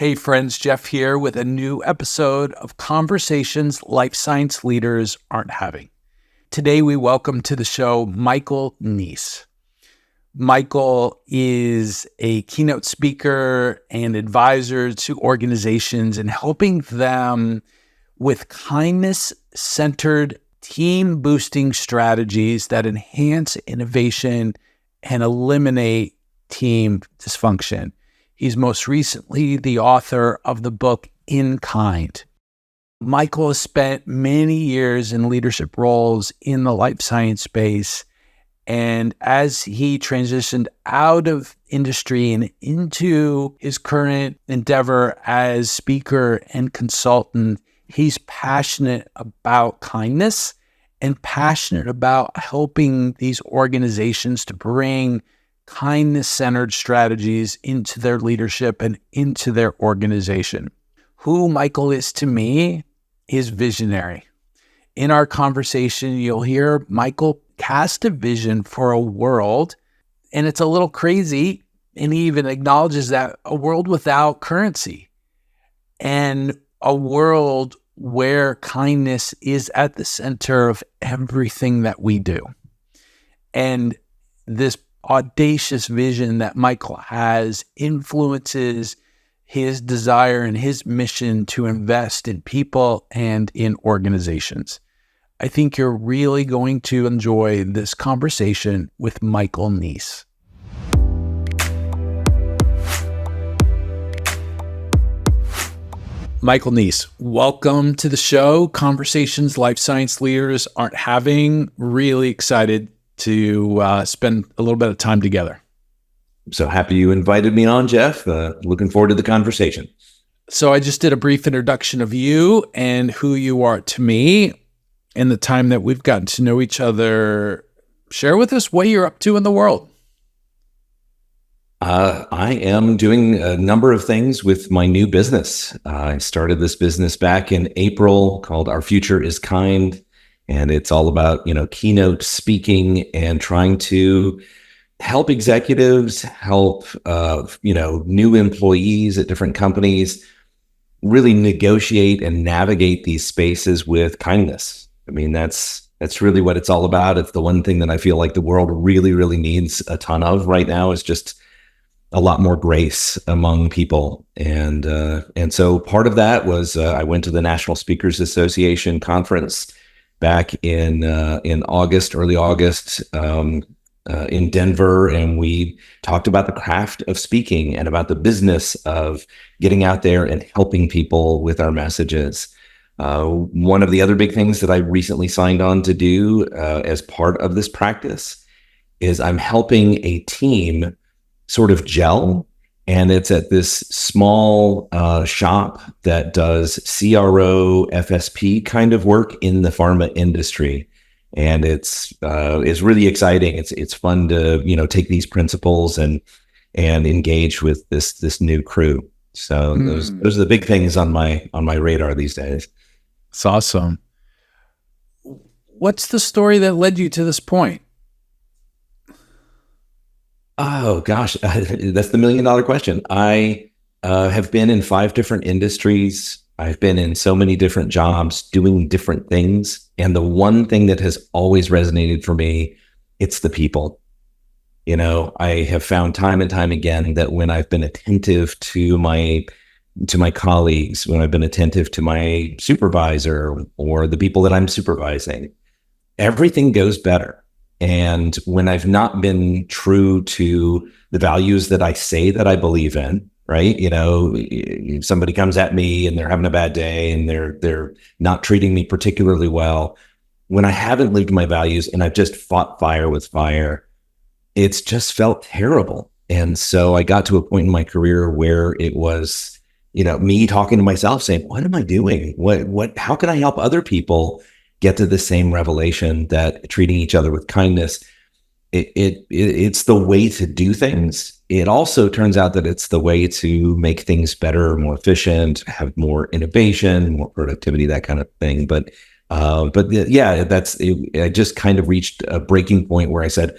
Hey friends, Jeff here with a new episode of Conversations Life Science Leaders Aren't Having. Today we welcome to the show Michael Neese. Michael is a keynote speaker and advisor to organizations and helping them with kindness-centered team-boosting strategies that enhance innovation and eliminate team dysfunction. He's most recently the author of the book In Kind. Michael has spent many years in leadership roles in the life science space, and as he transitioned out of industry and into his current endeavor as speaker and consultant, he's passionate about kindness and passionate about helping these organizations to bring kindness-centered strategies into their leadership and into their organization. Who Michael is to me is visionary. In our conversation, you'll hear Michael cast a vision for a world, and it's a little crazy, and he even acknowledges that a world without currency and a world where kindness is at the center of everything that we do. And this audacious vision that Michael has influences his desire and his mission to invest in people and in organizations. I think you're really going to enjoy this conversation with Michael Neese. Michael Neese, welcome to the show. Conversations Life Science Leaders Aren't Having. Really excited to spend a little bit of time together. I'm so happy you invited me on, Jeff. Looking forward to the conversation. So I just did a brief introduction of you and who you are to me and the time that we've gotten to know each other. Share with us what you're up to in the world. I am doing a number of things with my new business. I started this business back in April called Our Future is Kind. And it's all about, keynote speaking and trying to help executives, help, new employees at different companies really negotiate and navigate these spaces with kindness. I mean, that's really what it's all about. It's the one thing that I feel like the world really, really needs a ton of right now is just a lot more grace among people. And so part of that was I went to the National Speakers Association conference back in August, early August, in Denver, and we talked about the craft of speaking and about the business of getting out there and helping people with our messages. One of the other big things that I recently signed on to do as part of this practice is I'm helping a team sort of gel. And it's at this small shop that does CRO, FSP kind of work in the pharma industry, and it's really exciting. It's fun to take these principles and engage with this new crew. So those are the big things on my radar these days. It's awesome. What's the story that led you to this point? Oh, gosh, that's the million-dollar question. I have been in 5 different industries. I've been in so many different jobs doing different things. And the one thing that has always resonated for me, it's the people. I have found time and time again that when I've been attentive to my colleagues, when I've been attentive to my supervisor or the people that I'm supervising, everything goes better. And when I've not been true to the values that I say that I believe in, right? If somebody comes at me and they're having a bad day and they're not treating me particularly well, when I haven't lived my values and I've just fought fire with fire, it's just felt terrible. And so I got to a point in my career where it was, me talking to myself saying, what am I doing? How can I help other people get to the same revelation that treating each other with kindness, it's the way to do things. It also turns out that it's the way to make things better, more efficient, have more innovation, more productivity, that kind of thing. But yeah, I just kind of reached a breaking point where I said,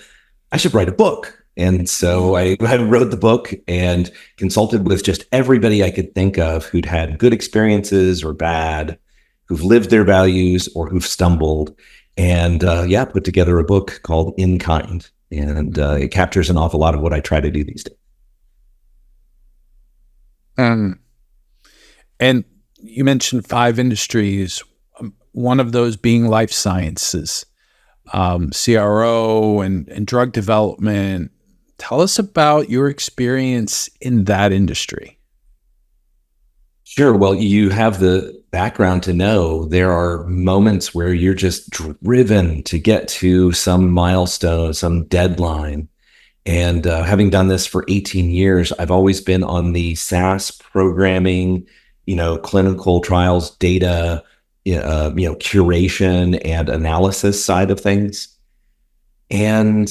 I should write a book. And so I wrote the book and consulted with just everybody I could think of who'd had good experiences or bad, who've lived their values or who've stumbled. And put together a book called In Kind. And it captures an awful lot of what I try to do these days. And you mentioned 5 industries, one of those being life sciences, CRO and drug development. Tell us about your experience in that industry. Sure. Well, you have the background to know there are moments where you're just driven to get to some milestone, some deadline. And having done this for 18 years, I've always been on the SaaS programming, clinical trials data, curation and analysis side of things. And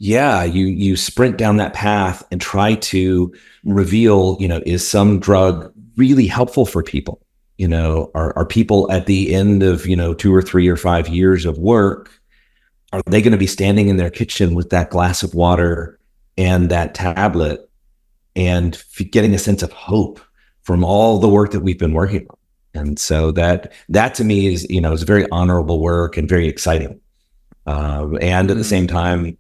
you sprint down that path and try to reveal, is some drug really helpful for people? Are people at the end of, 2 or 3 or 5 years of work, are they going to be standing in their kitchen with that glass of water and that tablet and getting a sense of hope from all the work that we've been working on? And so that to me is very honorable work and very exciting. And at the same time,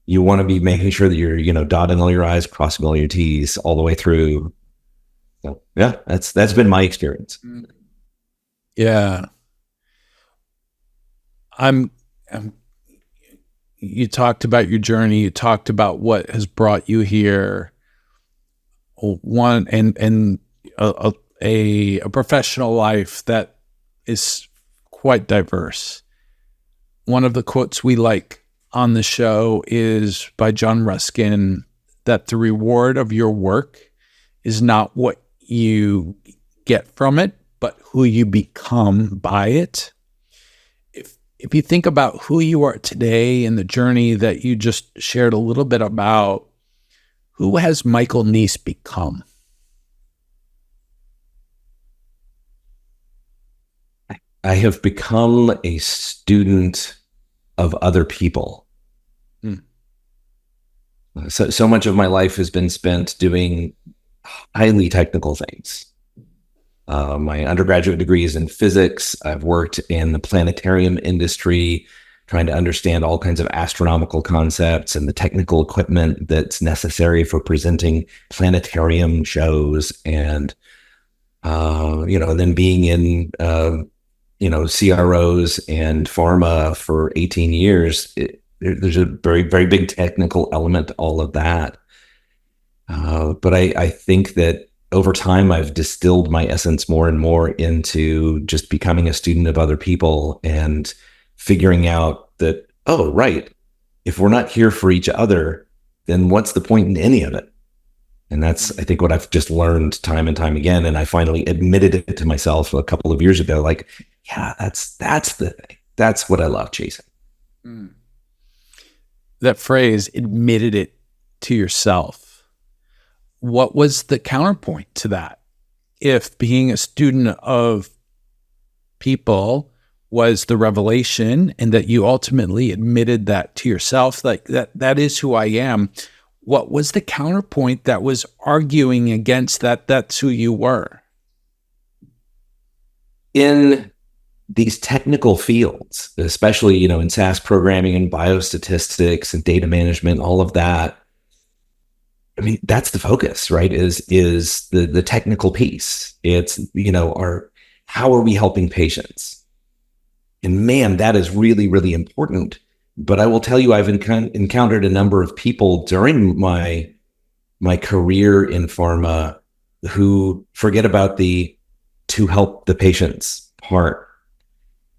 you want to be making sure that you're, dotting all your I's, crossing all your T's all the way through. So yeah, that's been my experience. Yeah. You talked about your journey. You talked about what has brought you here. One and a professional life that is quite diverse. One of the quotes we like on the show is by John Ruskin, that the reward of your work is not what you get from it, but who you become by it. If you think about who you are today and the journey that you just shared a little bit about, who has Michael Neese become? I have become a student of other people. So much of my life has been spent doing highly technical things. My undergraduate degree is in physics. I've worked in the planetarium industry, trying to understand all kinds of astronomical concepts and the technical equipment that's necessary for presenting planetarium shows. And, and then being in, CROs and pharma for 18 years, there's a very, very big technical element to all of that. But I think that over time, I've distilled my essence more and more into just becoming a student of other people and figuring out that, oh, right, if we're not here for each other, then what's the point in any of it? And that's, I think, what I've just learned time and time again. And I finally admitted it to myself a couple of years ago, like, yeah, that's the thing. That's what I love chasing. That phrase, admitted it to yourself. What was the counterpoint to that? If being a student of people was the revelation and that you ultimately admitted that to yourself, like that is who I am, what was the counterpoint that was arguing against that that's who you were? In these technical fields, especially, in SaaS programming and biostatistics and data management, all of that, I mean, that's the focus, right? Is the technical piece. It's, how are we helping patients? And man, that is really, really important. But I will tell you, I've encountered a number of people during my career in pharma who forget about the to help the patients part.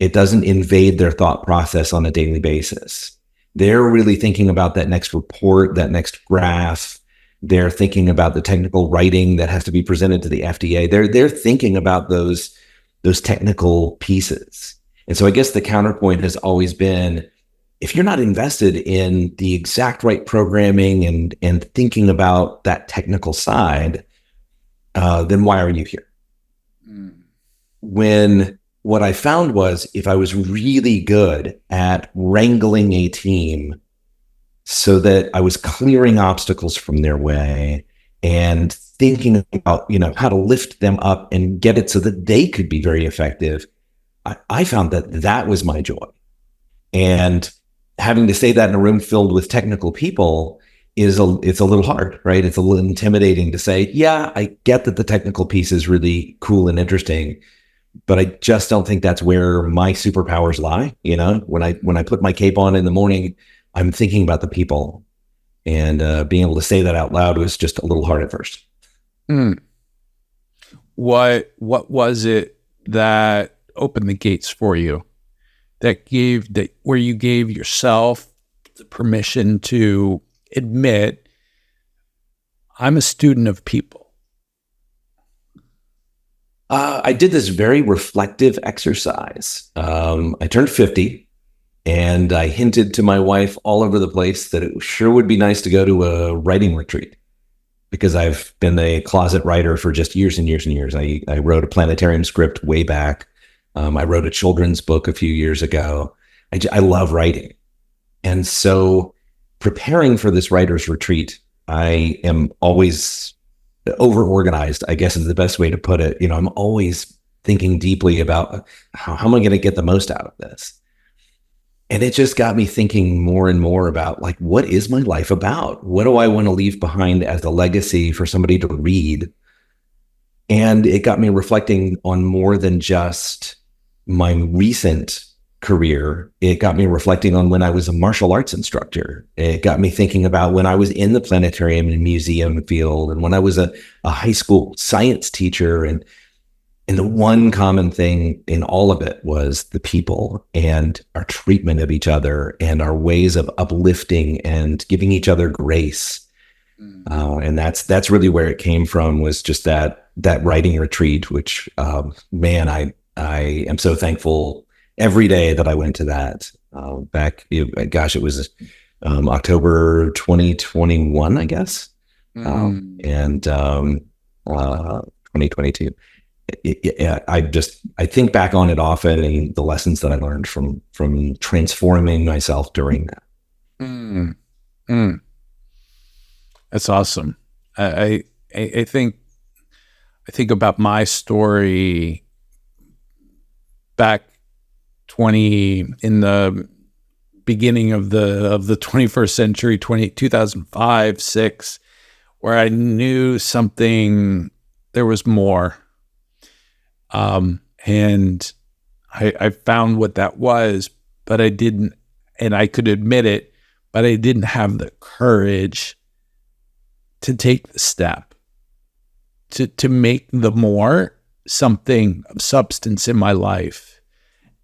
It doesn't invade their thought process on a daily basis. They're really thinking about that next report, that next graph. They're thinking about the technical writing that has to be presented to the FDA. They're thinking about those technical pieces. And so I guess the counterpoint has always been, if you're not invested in the exact right programming and thinking about that technical side, then why are you here? When what I found was, if I was really good at wrangling a team so that I was clearing obstacles from their way and thinking about, how to lift them up and get it so that they could be very effective. I found that that was my joy. And having to say that in a room filled with technical people it's a little hard, right? It's a little intimidating to say, yeah, I get that the technical piece is really cool and interesting, but I just don't think that's where my superpowers lie. When I put my cape on in the morning, I'm thinking about the people, and being able to say that out loud was just a little hard at first. Mm. What was it that opened the gates for you? Where you gave yourself the permission to admit, I'm a student of people. I did this very reflective exercise. I turned 50, and I hinted to my wife all over the place that it sure would be nice to go to a writing retreat, because I've been a closet writer for just years and years and years. I wrote a planetarium script way back. I wrote a children's book a few years ago. I love writing. And so preparing for this writer's retreat, I am always over-organized, I guess is the best way to put it. I'm always thinking deeply about how am I going to get the most out of this? And it just got me thinking more and more about, like, what is my life about? What do I want to leave behind as a legacy for somebody to read? And it got me reflecting on more than just my recent career. It got me reflecting on when I was a martial arts instructor. It got me thinking about when I was in the planetarium and museum field, and when I was a high school science teacher. And the one common thing in all of it was the people and our treatment of each other and our ways of uplifting and giving each other grace. And that's really where it came from, was just that writing retreat, which, man, I am so thankful every day that I went to that. It was October 2021, I guess, and 2022. I think back on it often, and the lessons that I learned from transforming myself during that. Mm. Mm. That's awesome. I think about my story back in the beginning of the 21st century, 2005, 6, where I knew something, there was more. And I found what that was, but I didn't, and I could admit it, but I didn't have the courage to take the step to make the more something of substance in my life.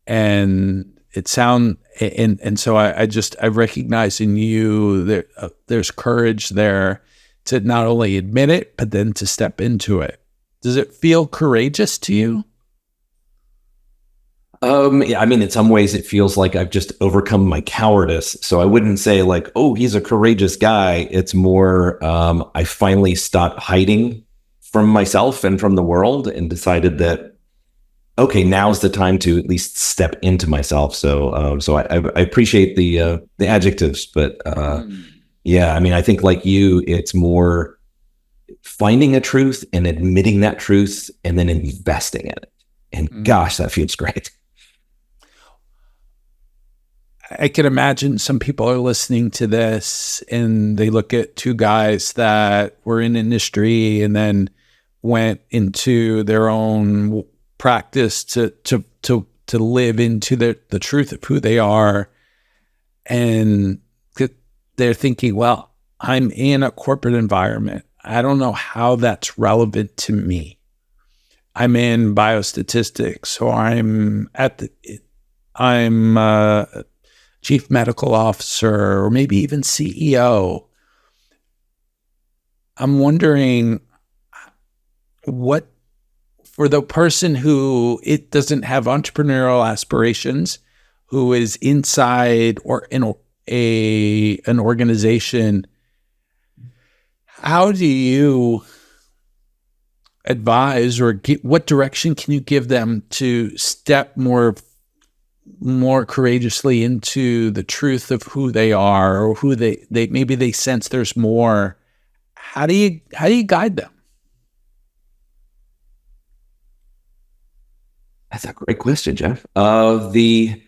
And so I recognize in you there's courage there to not only admit it, but then to step into it. Does it feel courageous to you? Yeah, I mean, in some ways it feels like I've just overcome my cowardice. So I wouldn't say like, oh, he's a courageous guy. It's more, I finally stopped hiding from myself and from the world and decided that, okay, now's the time to at least step into myself. So I appreciate the adjectives, but yeah, I mean, I think like you, it's more finding a truth and admitting that truth and then investing in it. And gosh, that feels great. I can imagine some people are listening to this and they look at two guys that were in industry and then went into their own practice to live into the truth of who they are. And they're thinking, well, I'm in a corporate environment. I don't know how that's relevant to me. I'm in biostatistics, or I'm chief medical officer, or maybe even CEO. I'm wondering what, for the person who it doesn't have entrepreneurial aspirations, who is inside or in an organization, how do you advise, or what direction can you give them to step more more courageously into the truth of who they are, or who they maybe they sense there's more. How do you guide them? That's a great question, Jeff. The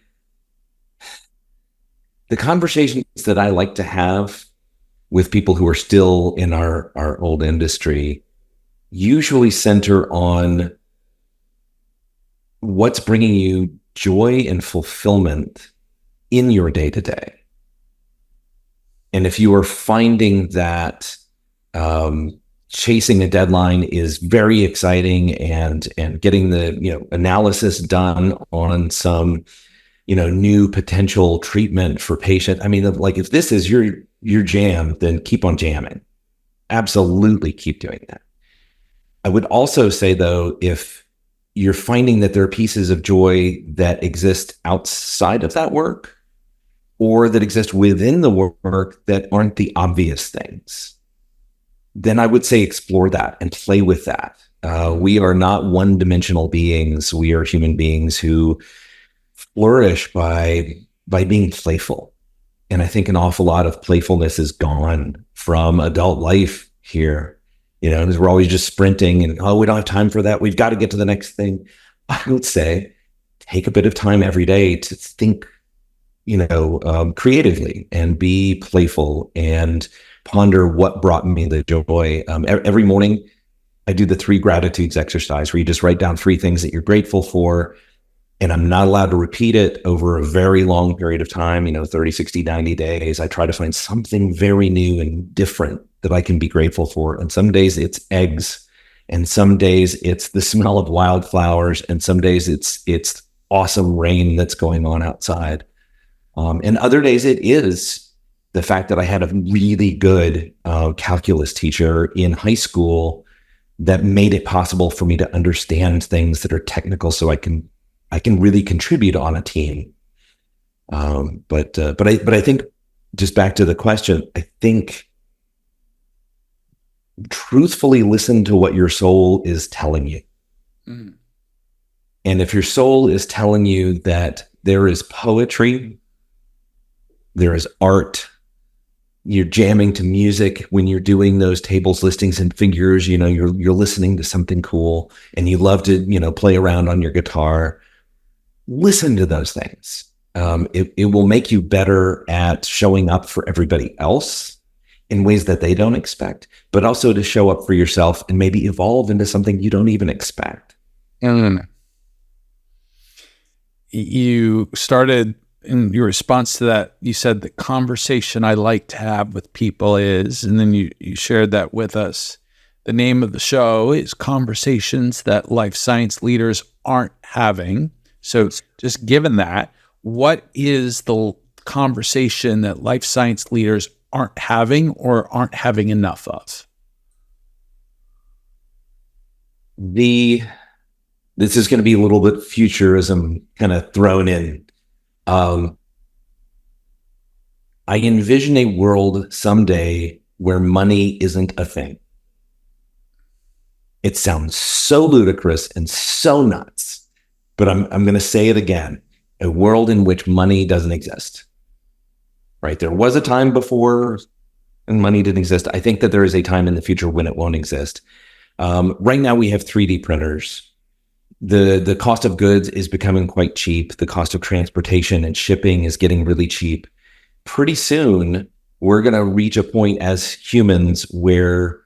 conversations that I like to have with people who are still in our old industry usually center on what's bringing you joy and fulfillment in your day to day. And if you are finding that chasing a deadline is very exciting, and getting the analysis done on some new potential treatment for patient, I mean, like, if this is your jam, then keep on jamming. Absolutely keep doing that. I would also say, though, if you're finding that there are pieces of joy that exist outside of that work, or that exist within the work that aren't the obvious things, then I would say explore that and play with that. We are not one-dimensional beings. We are human beings who flourish by being playful. And I think an awful lot of playfulness is gone from adult life here. Because we're always just sprinting and, we don't have time for that. We've got to get to the next thing. I would say take a bit of time every day to think, creatively, and be playful, and ponder what brought me the joy. Every morning I do the 3 gratitudes exercise, where you just write down 3 things that you're grateful for. And I'm not allowed to repeat it over a very long period of time, 30, 60, 90 days. I try to find something very new and different that I can be grateful for. And some days it's eggs, and some days it's the smell of wildflowers, and some days it's awesome rain that's going on outside. And other days it is the fact that I had a really good calculus teacher in high school that made it possible for me to understand things that are technical, so I can really contribute on a team. But I think, just back to the question, I think truthfully listen to what your soul is telling you. Mm. And if your soul is telling you that there is poetry, there is art, you're jamming to music when you're doing those tables, listings, and figures, you're listening to something cool, and you love to, play around on your guitar, listen to those things. It will make you better at showing up for everybody else in ways that they don't expect, but also to show up for yourself and maybe evolve into something you don't even expect. You started, in your response to that, you said the conversation I like to have with people is, and then you shared that with us. The name of the show is Conversations That Life Science Leaders Aren't Having. So just given that, what is the conversation that life science leaders aren't having, or aren't having enough of? This is going to be a little bit futurism kind of thrown in. I envision a world someday where money isn't a thing. It sounds so ludicrous and so nuts, but I'm going to say it again. A world in which money doesn't exist. Right? There was a time before and money didn't exist. I think that there is a time in the future when it won't exist. Right now we have 3D printers. The cost of goods is becoming quite cheap. The cost of transportation and shipping is getting really cheap. Pretty soon, we're going to reach a point as humans where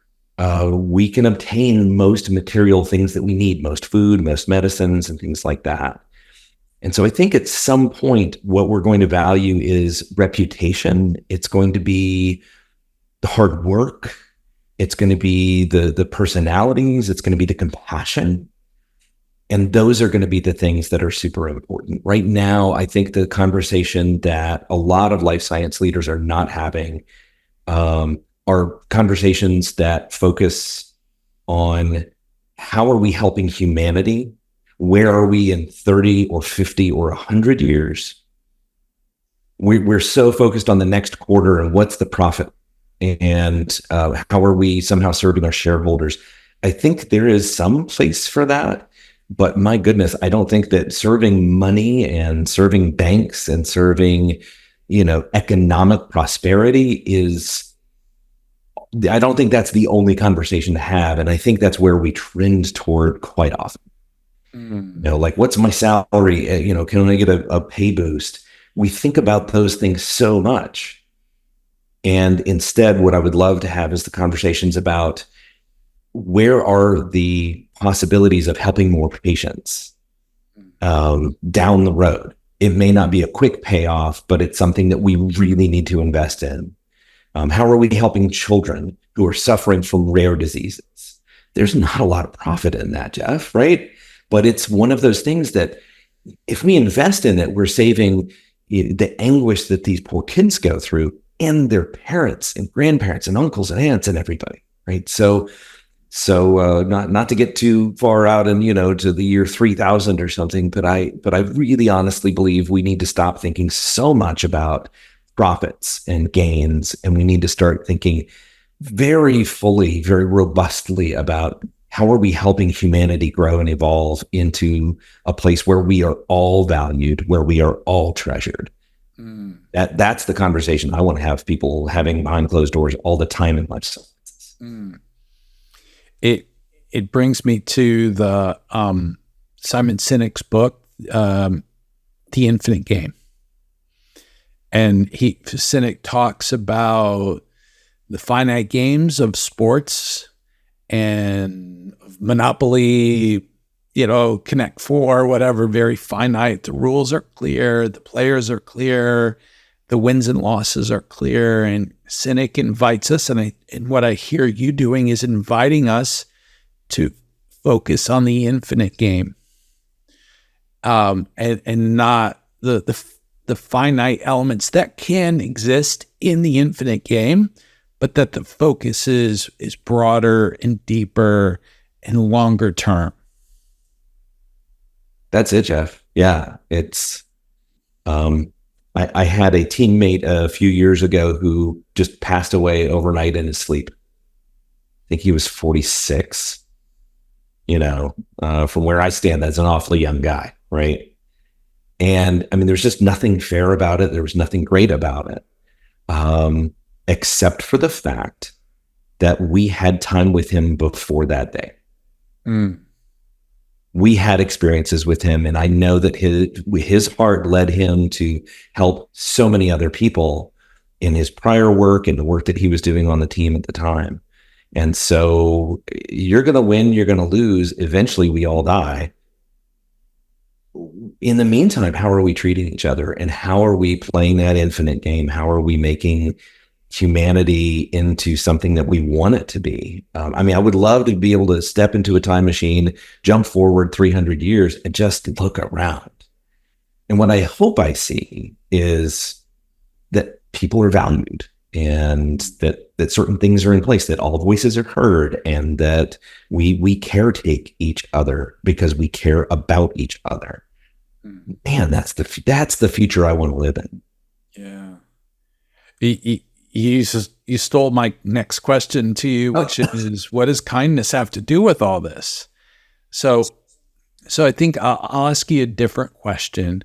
we can obtain most material things that we need, most food, most medicines, and things like that. And so I think at some point, what we're going to value is reputation. It's going to be the hard work. It's going to be the personalities. It's going to be the compassion. And those are going to be the things that are super important. Right now, I think the conversation that a lot of life science leaders are not having are conversations that focus on how are we helping humanity? Where are we in 30 or 50 or 100 years? We're so focused on the next quarter and what's the profit, and how are we somehow serving our shareholders. I think there is some place for that, But my goodness, I don't think that serving money and serving banks and serving, economic prosperity I don't think that's the only conversation to have. And I think that's where we trend toward quite often. Like, what's my salary? Can I get a pay boost? We think about those things so much. And instead, what I would love to have is the conversations about where are the possibilities of helping more patients down the road. It may not be a quick payoff, but it's something that we really need to invest in. How are we helping children who are suffering from rare diseases? There's not a lot of profit in that, Jeff, right? But it's one of those things that if we invest in it, we're saving the anguish that these poor kids go through and their parents and grandparents and uncles and aunts and everybody, right? So not to get too far out and to the year 3000 or something, but I really honestly believe we need to stop thinking so much about profits and gains, and we need to start thinking very fully, very robustly about how are we helping humanity grow and evolve into a place where we are all valued, where we are all treasured. That's the conversation I want to have people having behind closed doors all the time in life sciences. It brings me to the Simon Sinek's book, The Infinite Game. And Sinek talks about the finite games of sports and of Monopoly, Connect Four, whatever, very finite. The rules are clear, the players are clear, the wins and losses are clear. And Sinek invites us, and what I hear you doing is inviting us to focus on the infinite game, and not the finite elements that can exist in the infinite game, but that the focus is broader and deeper and longer term. That's it, Jeff. Yeah, it's. I had a teammate a few years ago who just passed away overnight in his sleep. I think he was 46. From where I stand, that's an awfully young guy, right? And I mean, there's just nothing fair about it. There was nothing great about it, except for the fact that we had time with him before that day. We had experiences with him, and I know that his heart led him to help so many other people in his prior work and the work that he was doing on the team at the time. And so you're going to win, you're going to lose. Eventually, we all die. In the meantime, how are we treating each other, and how are we playing that infinite game? How are we making humanity into something that we want it to be? I would love to be able to step into a time machine, jump forward 300 years, and just look around. And what I hope I see is that people are valued, and that certain things are in place, that all voices are heard, and that we caretake each other because we care about each other. Man, that's the future I want to live in. Yeah. You stole my next question to you, which is, what does kindness have to do with all this? So I think I'll ask you a different question.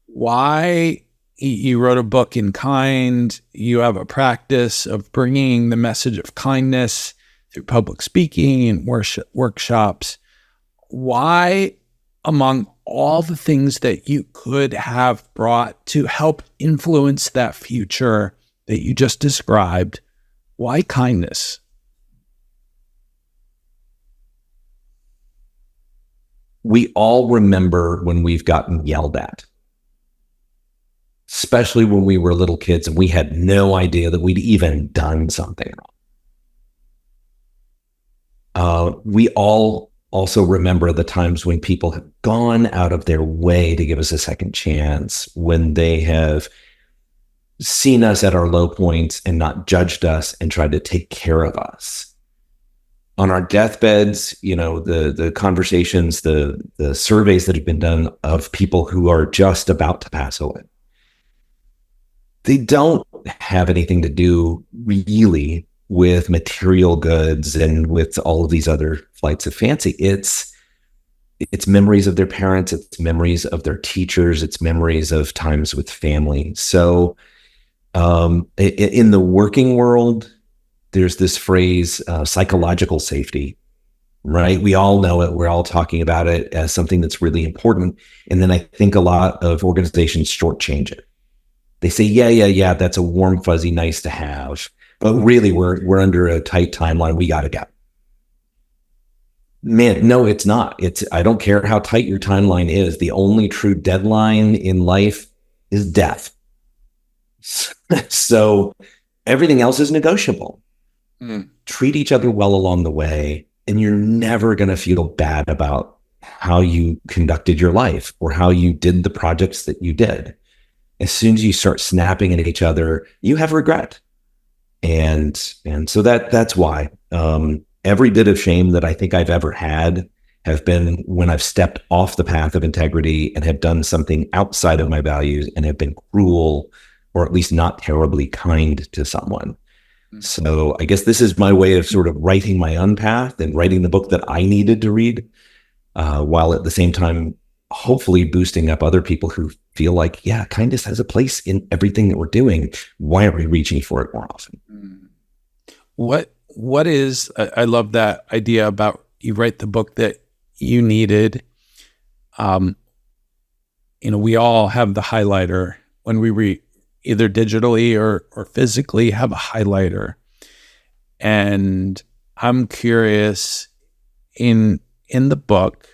Why you wrote a book in kind? You have a practice of bringing the message of kindness through public speaking and workshops. Why, among all the things that you could have brought to help influence that future that you just described, why kindness? We all remember when we've gotten yelled at, especially when we were little kids and we had no idea that we'd even done something wrong. We all also remember the times when people have gone out of their way to give us a second chance, when they have seen us at our low points and not judged us and tried to take care of us. On our deathbeds, the conversations, the surveys that have been done of people who are just about to pass away, they don't have anything to do really with material goods and with all of these other flights of fancy. It's it's memories of their parents, it's memories of their teachers, it's memories of times with family. So in the working world, there's this phrase, psychological safety, right? We all know it. We're all talking about it as something that's really important. And then I think a lot of organizations shortchange it. They say, yeah, that's a warm, fuzzy, nice to have. But really, we're under a tight timeline. We got to go. Man, no, it's not. I don't care how tight your timeline is. The only true deadline in life is death. So everything else is negotiable. Treat each other well along the way, and you're never going to feel bad about how you conducted your life or how you did the projects that you did. As soon as you start snapping at each other, you have regret. And so that's why every bit of shame that I think I've ever had have been when I've stepped off the path of integrity and have done something outside of my values and have been cruel or at least not terribly kind to someone. So I guess this is my way of sort of writing my own path and writing the book that I needed to read, while at the same time, hopefully boosting up other people who feel like, yeah, kindness has a place in everything that we're doing. Why aren't we reaching for it more often? What is, I love that idea about you write the book that you needed. We all have the highlighter when we read, either digitally or physically have a highlighter. And I'm curious, in the book,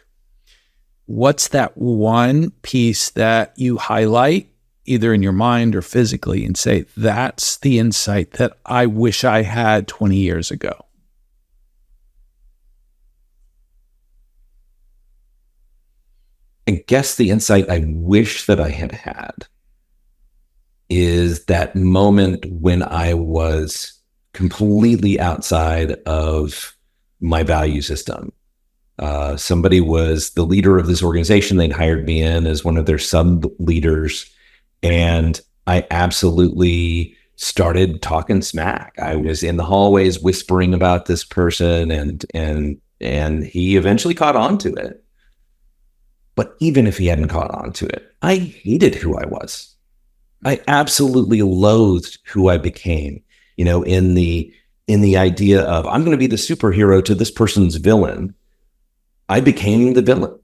what's that one piece that you highlight, either in your mind or physically, and say, that's the insight that I wish I had 20 years ago? I guess the insight I wish that I had had is that moment when I was completely outside of my value system. Somebody was the leader of this organization. They'd hired me in as one of their sub leaders. And I absolutely started talking smack. I was in the hallways whispering about this person, and he eventually caught on to it. But even if he hadn't caught on to it, I hated who I was. I absolutely loathed who I became, in the idea of I'm going to be the superhero to this person's villain. I became the villain.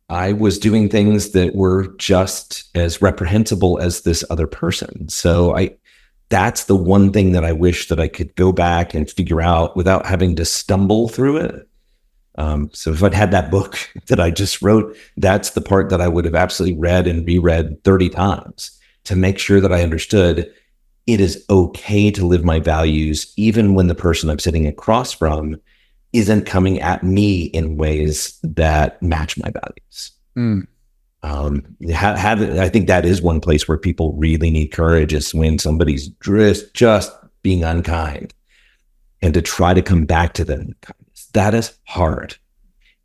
I was doing things that were just as reprehensible as this other person. So that's the one thing that I wish that I could go back and figure out without having to stumble through it. So if I'd had that book that I just wrote, that's the part that I would have absolutely read and reread 30 times to make sure that I understood it is okay to live my values, even when the person I'm sitting across from isn't coming at me in ways that match my values. I think that is one place where people really need courage, is when somebody's just being unkind, and to try to come back to them. That is hard.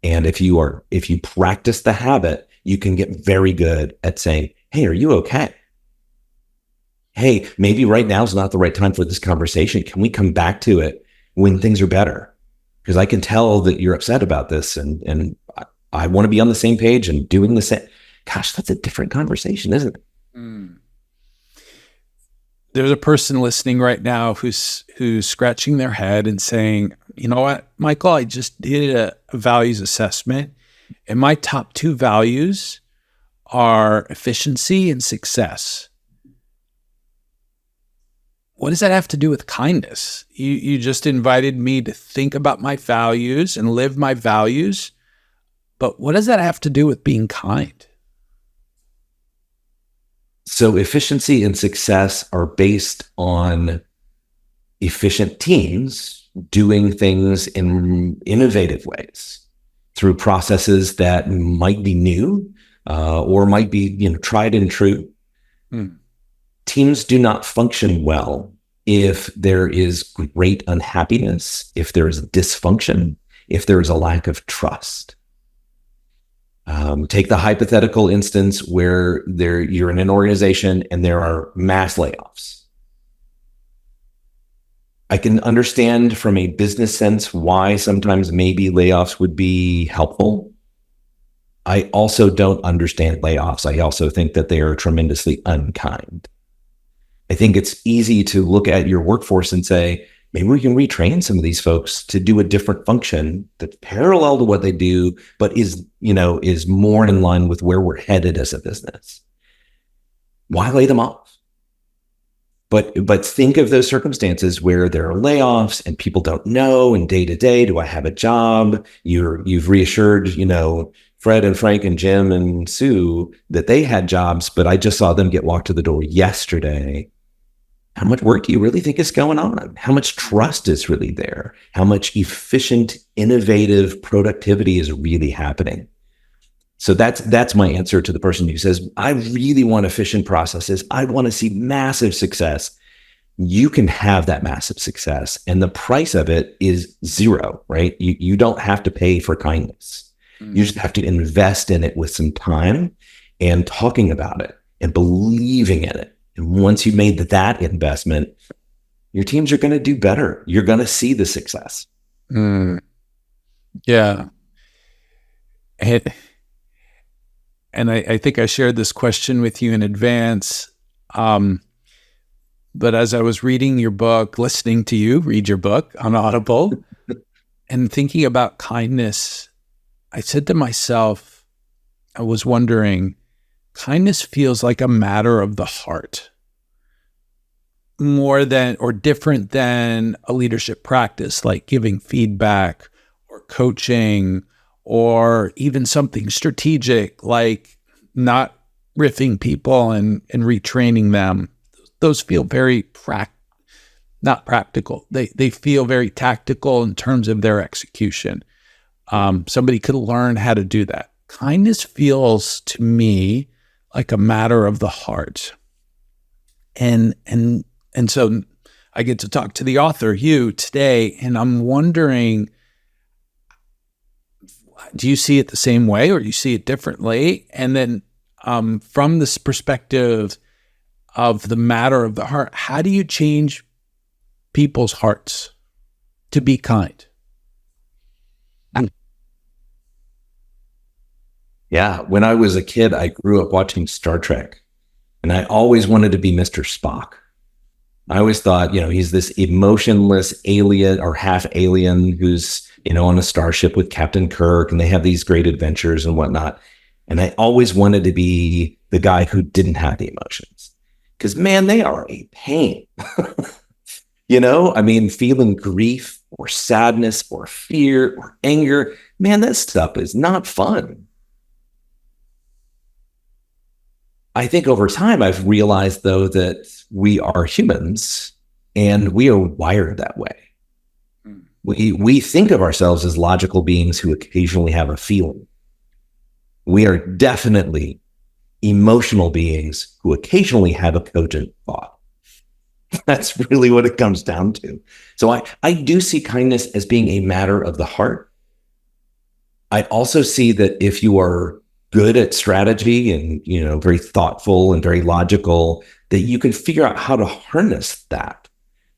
And if you practice the habit, you can get very good at saying, hey, are you okay? Hey, maybe right now is not the right time for this conversation. Can we come back to it when things are better? Because I can tell that you're upset about this, and I want to be on the same page and doing the same. Gosh, that's a different conversation, isn't it? There's a person listening right now who's scratching their head and saying, you know what, Michael, I just did a values assessment, and my top two values are efficiency and success. What does that have to do with kindness? You just invited me to think about my values and live my values, but what does that have to do with being kind? So efficiency and success are based on efficient teams doing things in innovative ways through processes that might be new or might be tried and true. Teams do not function well if there is great unhappiness, if there is dysfunction, if there is a lack of trust. Take the hypothetical instance where you're in an organization and there are mass layoffs. I can understand from a business sense why sometimes maybe layoffs would be helpful. I also don't understand layoffs. I also think that they are tremendously unkind. I think it's easy to look at your workforce and say, maybe we can retrain some of these folks to do a different function that's parallel to what they do, but is more in line with where we're headed as a business. Why lay them off? But think of those circumstances where there are layoffs and people don't know, and day to day, do I have a job? You've reassured, Fred and Frank and Jim and Sue that they had jobs, but I just saw them get walked to the door yesterday. How much work do you really think is going on? How much trust is really there? How much efficient, innovative productivity is really happening? So that's my answer to the person who says, I really want efficient processes. I want to see massive success. You can have that massive success, and the price of it is zero, right? You don't have to pay for kindness. You just have to invest in it with some time and talking about it and believing in it. And once you've made that investment, your teams are going to do better. You're going to see the success. Yeah. And I think I shared this question with you in advance. But as I was reading your book, listening to you read your book on Audible, and thinking about kindness, I said to myself, I was wondering, kindness feels like a matter of the heart, more than or different than a leadership practice like giving feedback or coaching, or even something strategic like not riffing people and retraining them. Those feel very not practical. They feel very tactical in terms of their execution. Somebody could learn how to do that. Kindness feels to me like a matter of the heart. And so I get to talk to the author, you, today, and I'm wondering, do you see it the same way or do you see it differently? And then from this perspective of the matter of the heart, how do you change people's hearts to be kind? Yeah. When I was a kid, I grew up watching Star Trek, and I always wanted to be Mr. Spock. I always thought, he's this emotionless alien or half alien who's, on a starship with Captain Kirk, and they have these great adventures and whatnot. And I always wanted to be the guy who didn't have the emotions, because, man, they are a pain. Feeling grief or sadness or fear or anger, man, that stuff is not fun. I think over time, I've realized, though, that we are humans and we are wired that way. We think of ourselves as logical beings who occasionally have a feeling. We are definitely emotional beings who occasionally have a cogent thought. That's really what it comes down to. So I do see kindness as being a matter of the heart. I also see that if you are good at strategy and, very thoughtful and very logical, that you can figure out how to harness that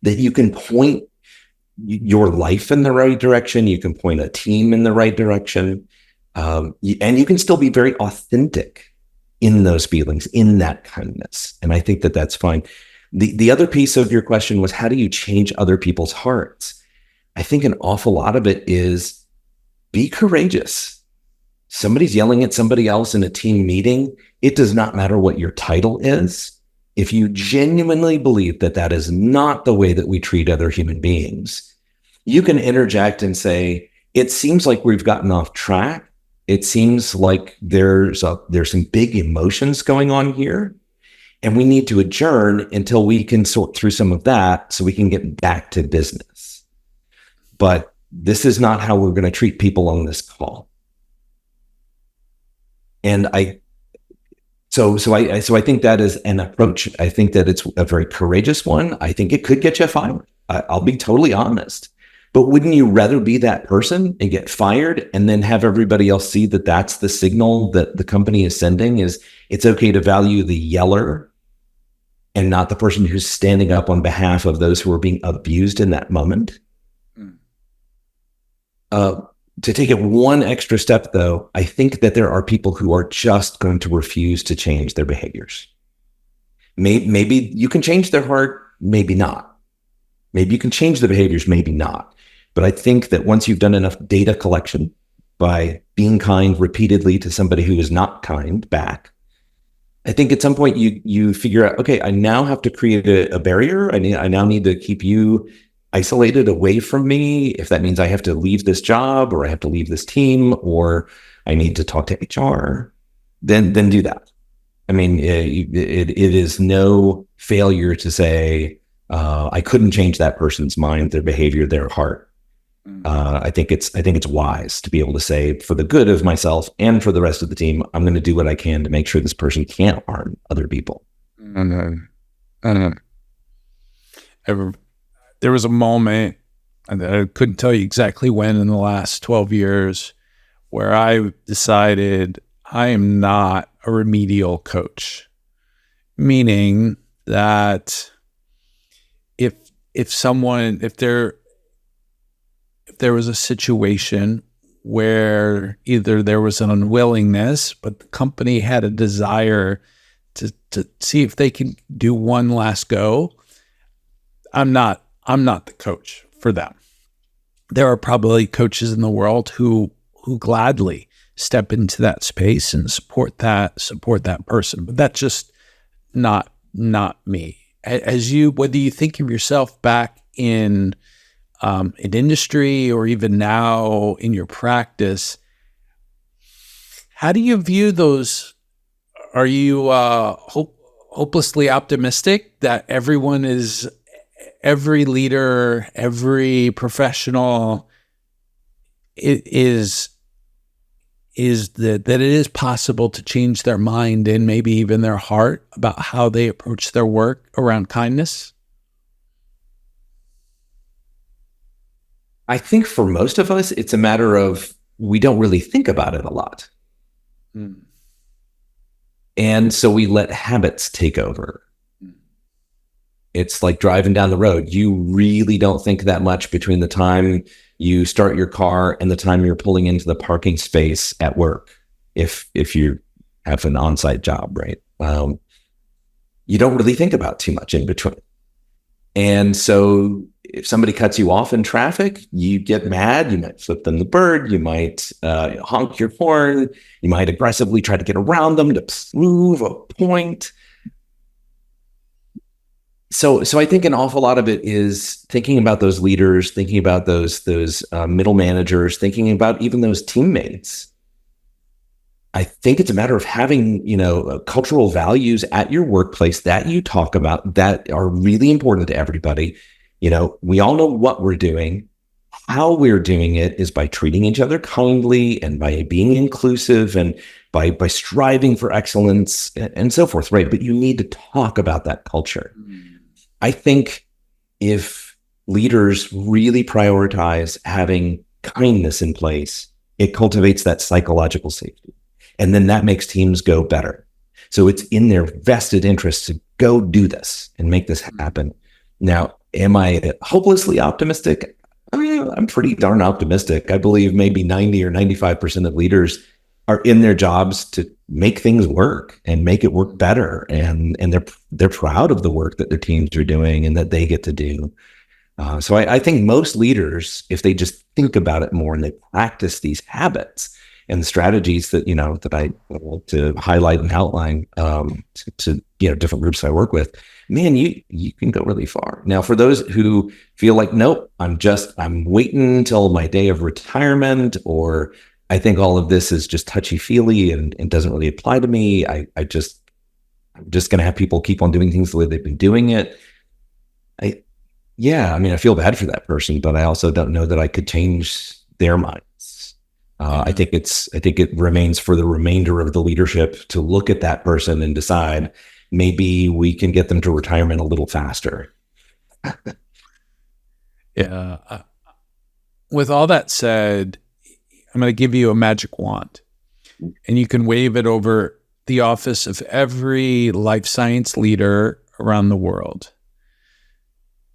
you can point your life in the right direction. You can point a team in the right direction. And you can still be very authentic in those feelings, in that kindness. And I think that that's fine. The other piece of your question was, how do you change other people's hearts? I think an awful lot of it is be courageous. Somebody's yelling at somebody else in a team meeting. It does not matter what your title is. If you genuinely believe that that is not the way that we treat other human beings, you can interject and say, it seems like we've gotten off track. It seems like there's some big emotions going on here, and we need to adjourn until we can sort through some of that so we can get back to business. But this is not how we're going to treat people on this call. And so I think that is an approach. I think that it's a very courageous one. I think it could get you fired. I'll be totally honest. But wouldn't you rather be that person and get fired and then have everybody else see that that's the signal that the company is sending, is it's okay to value the yeller and not the person who's standing up on behalf of those who are being abused in that moment? To take it one extra step, though, I think that there are people who are just going to refuse to change their behaviors. Maybe you can change their heart, maybe not. Maybe you can change the behaviors, maybe not. But I think that once you've done enough data collection by being kind repeatedly to somebody who is not kind back, I think at some point you figure out, okay, I now have to create a barrier. I now need to keep you isolated away from me. If that means I have to leave this job or I have to leave this team or I need to talk to HR, then do that. I mean, it is no failure to say, I couldn't change that person's mind, their behavior, their heart. I think it's wise to be able to say, for the good of myself and for the rest of the team, I'm going to do what I can to make sure this person can't harm other people. There was a moment, and I couldn't tell you exactly when in the last 12 years, where I decided I am not a remedial coach, meaning that if there was a situation where either there was an unwillingness, but the company had a desire to see if they can do one last go, I'm not the coach for them. There are probably coaches in the world who gladly step into that space and support that person, but that's just not me. Whether you think of yourself back in industry or even now in your practice, how do you view those? Are you hopelessly optimistic that every leader, every professional is that it is possible to change their mind and maybe even their heart about how they approach their work around kindness? I think for most of us, it's a matter of we don't really think about it a lot. And so we let habits take over. It's like driving down the road. You really don't think that much between the time you start your car and the time you're pulling into the parking space at work, if you have an on-site job, right? You don't really think about too much in between. And so if somebody cuts you off in traffic, you get mad, you might flip them the bird, you might honk your horn, you might aggressively try to get around them to prove a point. So I think an awful lot of it is thinking about those leaders, thinking about those middle managers, thinking about even those teammates. I think it's a matter of having, cultural values at your workplace that you talk about that are really important to everybody. We all know what we're doing. How we're doing it is by treating each other kindly and by being inclusive and by striving for excellence and so forth, right? But you need to talk about that culture. I think if leaders really prioritize having kindness in place, it cultivates that psychological safety. And then that makes teams go better. So it's in their vested interest to go do this and make this happen. Now, am I hopelessly optimistic? I mean, I'm pretty darn optimistic. I believe maybe 90 or 95% of leaders are in their jobs to make things work and make it work better. And they're proud of the work that their teams are doing and that they get to do. So I think most leaders, if they just think about it more and they practice these habits and the strategies that, that I want to highlight and outline to different groups I work with, man, you can go really far. Now, for those who feel like, nope, I'm waiting until my day of retirement, or I think all of this is just touchy-feely and doesn't really apply to me. I'm just going to have people keep on doing things the way they've been doing it. I feel bad for that person, but I also don't know that I could change their minds. I think it remains for the remainder of the leadership to look at that person and decide maybe we can get them to retirement a little faster. Yeah. With all that said, I'm going to give you a magic wand, and you can wave it over the office of every life science leader around the world.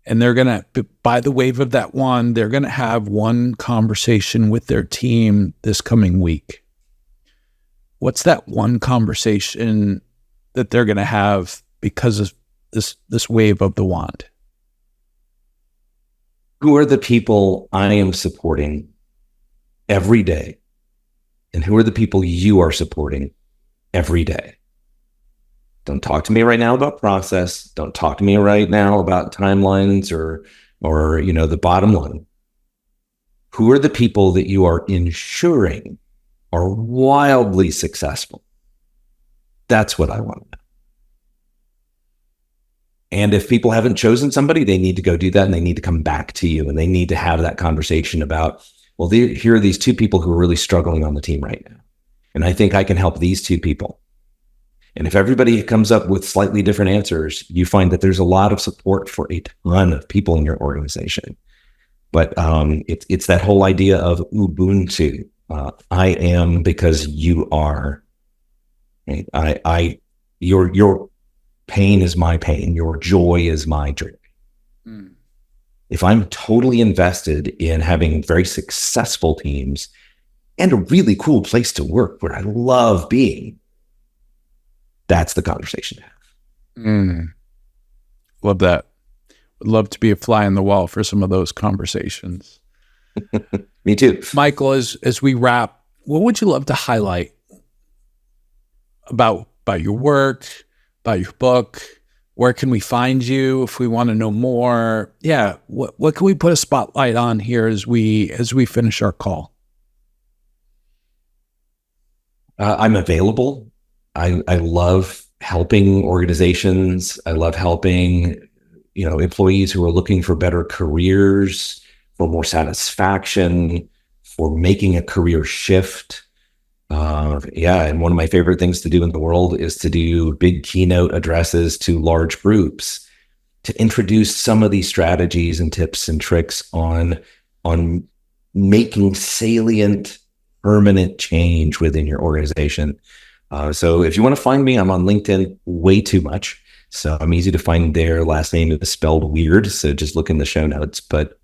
and they're going to, by the wave of that wand, they're going to have one conversation with their team this coming week. What's that one conversation that they're going to have because of this wave of the wand? Who are the people I am supporting every day? And who are the people you are supporting every day? Don't talk to me right now about process. Don't talk to me right now about timelines or the bottom line. Who are the people that you are ensuring are wildly successful? That's what I want to know. And if people haven't chosen somebody, they need to go do that, and they need to come back to you, and they need to have that conversation about, well, here are these two people who are really struggling on the team right now. And I think I can help these two people. And if everybody comes up with slightly different answers, you find that there's a lot of support for a ton of people in your organization. But it's that whole idea of Ubuntu. I am because you are. Right? Your pain is my pain. Your joy is my joy. Mm. If I'm totally invested in having very successful teams and a really cool place to work where I love being, that's the conversation to have. Love that. Would love to be a fly on the wall for some of those conversations. Me too. Michael, as we wrap, what would you love to highlight about your work, about your book? Where can we find you if we want to know more? Yeah, what can we put a spotlight on here as we finish our call? I'm available. I love helping organizations. I love helping employees who are looking for better careers, for more satisfaction, for making a career shift. And one of my favorite things to do in the world is to do big keynote addresses to large groups, to introduce some of these strategies and tips and tricks on making salient, permanent change within your organization. So if you want to find me, I'm on LinkedIn way too much. So I'm easy to find there. Last name is spelled weird, so just look in the show notes. But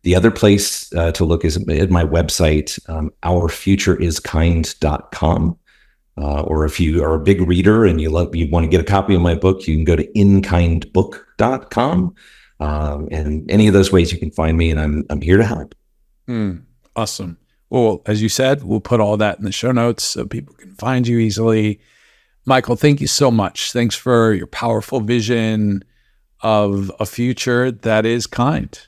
the other place to look is at my website, ourfutureiskind.com. Or if you are a big reader and you want to get a copy of my book, you can go to inkindbook.com. And any of those ways you can find me, and I'm here to help. Awesome. Well, as you said, we'll put all that in the show notes so people can find you easily. Michael, thank you so much. Thanks for your powerful vision of a future that is kind.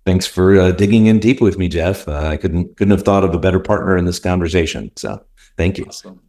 Thanks for digging in deep with me, Jeff. I couldn't have thought of a better partner in this conversation. So thank you. Awesome.